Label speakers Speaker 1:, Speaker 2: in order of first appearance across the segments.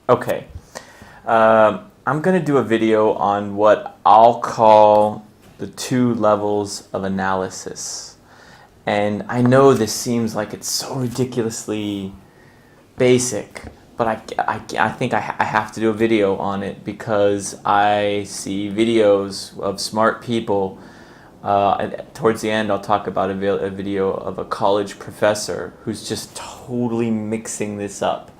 Speaker 1: Okay, I'm going to do a video on what I'll call the two levels of analysis. And I know this seems like it's so ridiculously basic, but I think I have to do a video on it because I see videos of smart people. And towards the end, I'll talk about a video of a college professor who's just totally mixing this up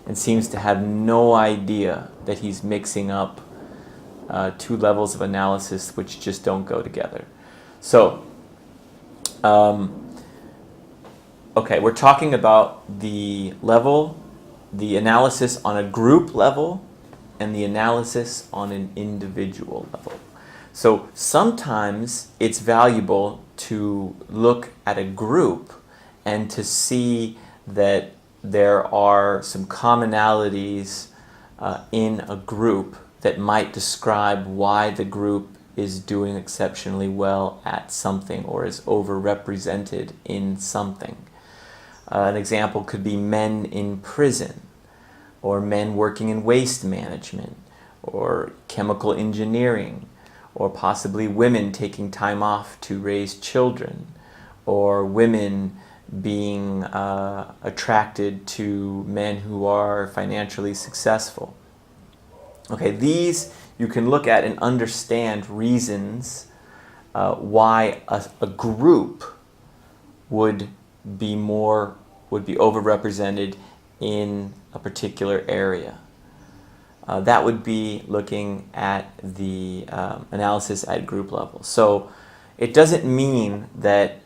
Speaker 1: and seems to have no idea that he's mixing up two levels of analysis which just don't go together. So, okay, we're talking about the analysis on a group level and the analysis on an individual level. So sometimes it's valuable to look at a group and to see that there are some commonalities in a group that might describe why the group is doing exceptionally well at something or is overrepresented in something. An example could be men in prison, or men working in waste management, or chemical engineering, or possibly women taking time off to raise children, or women being attracted to men who are financially successful. Okay, these you can look at and understand reasons why a group would be overrepresented in a particular area. That would be looking at the analysis at group level. So it doesn't mean that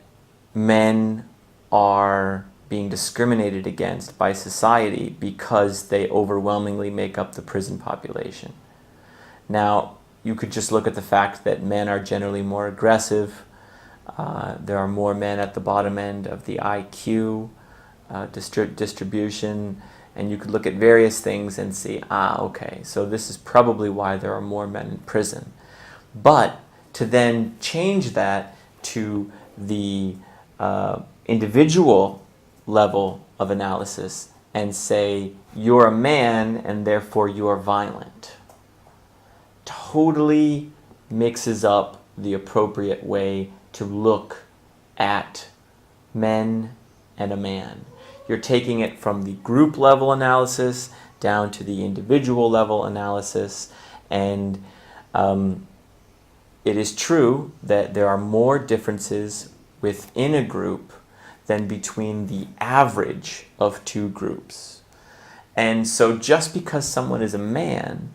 Speaker 1: men are being discriminated against by society because they overwhelmingly make up the prison population. Now, you could just look at the fact that men are generally more aggressive. There are more men at the bottom end of the IQ distribution, and you could look at various things and see, okay, so this is probably why there are more men in prison. But to then change that to the individual level of analysis and say, you're a man and therefore you are violent, totally mixes up the appropriate way to look at men and a man. You're taking it from the group level analysis down to the individual level analysis, and it is true that there are more differences within a group than between the average of two groups. And so just because someone is a man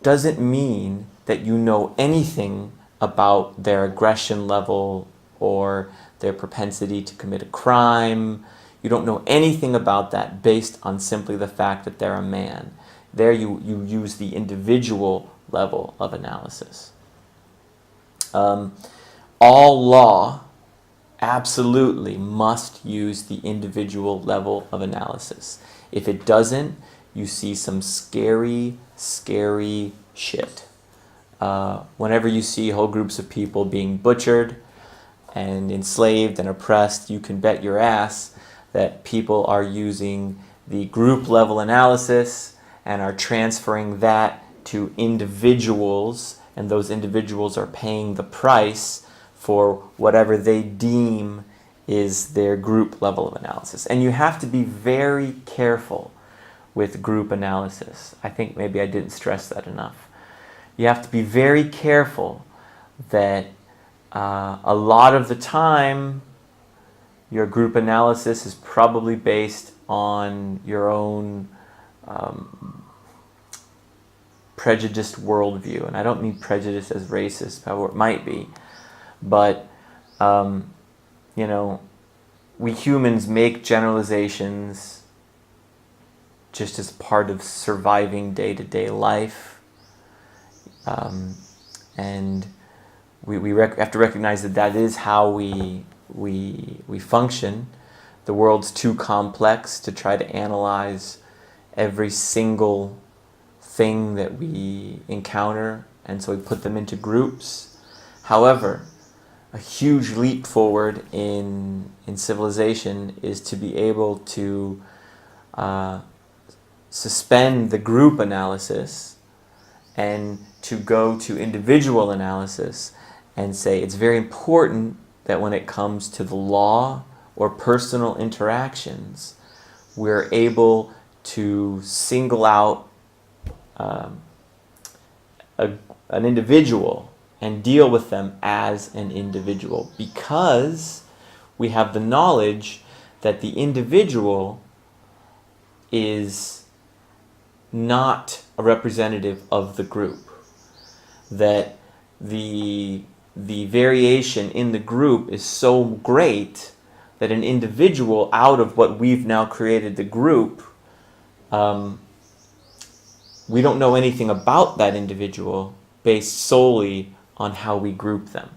Speaker 1: doesn't mean that you know anything about their aggression level or their propensity to commit a crime. You don't know anything about that based on simply the fact that they're a man. There you use the individual level of analysis. All law absolutely must use the individual level of analysis. If it doesn't, you see some scary, scary shit. Whenever you see whole groups of people being butchered and enslaved and oppressed, you can bet your ass that people are using the group level analysis and are transferring that to individuals, and those individuals are paying the price for whatever they deem is their group level of analysis. And you have to be very careful with group analysis. I think maybe I didn't stress that enough. You have to be very careful that a lot of the time your group analysis is probably based on your own prejudiced worldview. And I don't mean prejudice as racist, however it might be. But, we humans make generalizations just as part of surviving day-to-day life. And we have to recognize that is how we function. The world's too complex to try to analyze every single thing that we encounter, and so we put them into groups. However, a huge leap forward in civilization is to be able to suspend the group analysis and to go to individual analysis and say it's very important that when it comes to the law or personal interactions, we're able to single out an individual and deal with them as an individual, because we have the knowledge that the individual is not a representative of the group, that the variation in the group is so great that an individual out of what we've now created the group, we don't know anything about that individual based solely on how we group them.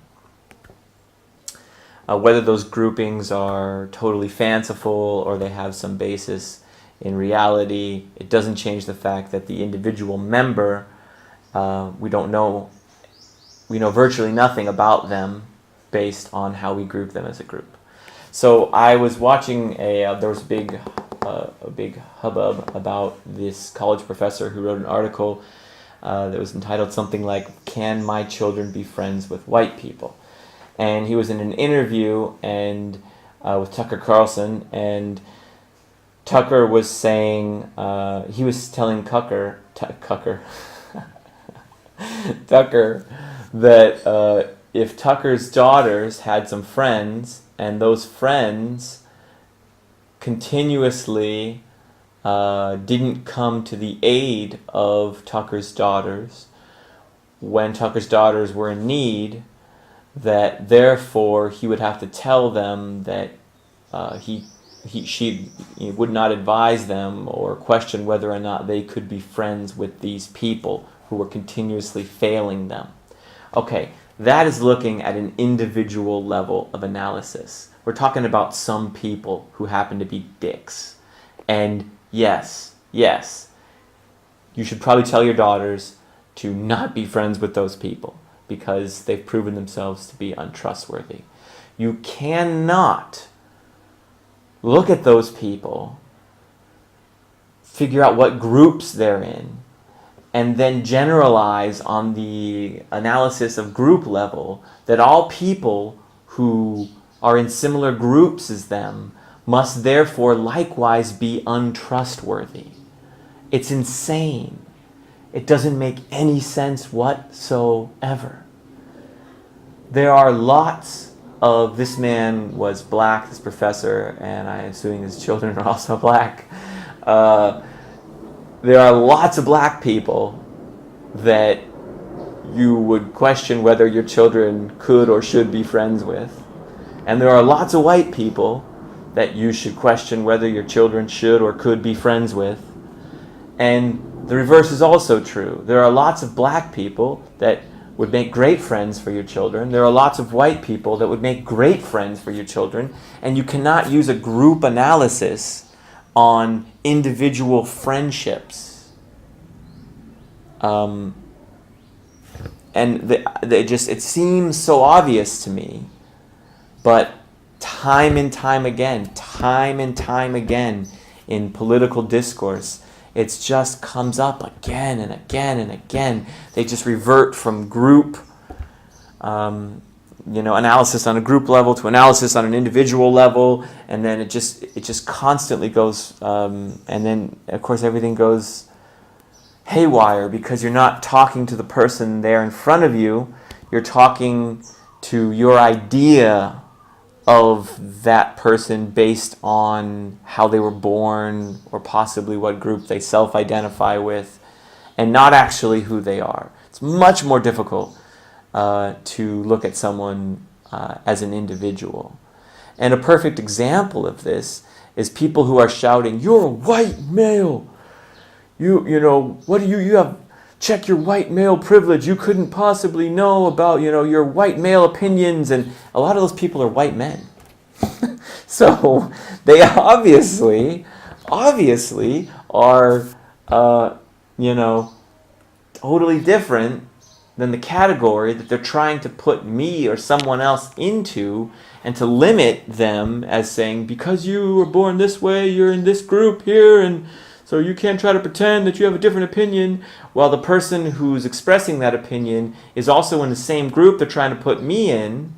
Speaker 1: Whether those groupings are totally fanciful or they have some basis in reality, it doesn't change the fact that the individual member, we know virtually nothing about them based on how we group them as a group. So I was watching there was a big hubbub about this college professor who wrote an article that was entitled something like, "Can My Children Be Friends with White People?" And he was in an interview and with Tucker Carlson, and Tucker was saying, he was telling Tucker that if Tucker's daughters had some friends and those friends continuously didn't come to the aid of Tucker's daughters when Tucker's daughters were in need, that therefore he would have to tell them that she would not advise them or question whether or not they could be friends with these people who were continuously failing them. Okay, that is looking at an individual level of analysis. We're talking about some people who happen to be dicks. And yes, you should probably tell your daughters to not be friends with those people because they've proven themselves to be untrustworthy. You cannot look at those people, figure out what groups they're in, and then generalize on the analysis of group level that all people who are in similar groups as them must therefore likewise be untrustworthy. It's insane. It doesn't make any sense whatsoever. There are lots of, this man was black, this professor, and I'm assuming his children are also black. There are lots of black people that you would question whether your children could or should be friends with. And there are lots of white people that you should question whether your children should or could be friends with. And the reverse is also true. There are lots of black people that would make great friends for your children. There are lots of white people that would make great friends for your children. And you cannot use a group analysis on individual friendships. And it seems so obvious to me, but time and time again in political discourse, it just comes up again and again and again. They just revert from group analysis on a group level to analysis on an individual level, and then it just constantly goes, and then of course everything goes haywire because you're not talking to the person there in front of you. You're talking to your idea of that person based on how they were born or possibly what group they self-identify with, and not actually who they are. It's much more difficult to look at someone as an individual. And a perfect example of this is people who are shouting, "You're a white male. What do you have? Check your white male privilege. You couldn't possibly know about, your white male opinions." And a lot of those people are white men. So they obviously are, totally different than the category that they're trying to put me or someone else into, and to limit them as saying, because you were born this way, you're in this group here, and So you can't try to pretend that you have a different opinion while the person who's expressing that opinion is also in the same group they're trying to put me in,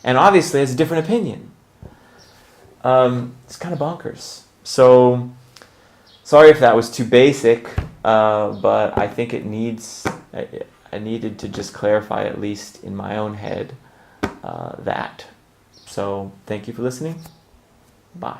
Speaker 1: and obviously has a different opinion. It's kind of bonkers. So, sorry if that was too basic, but I think I needed to just clarify, at least in my own head, that. So, thank you for listening. Bye.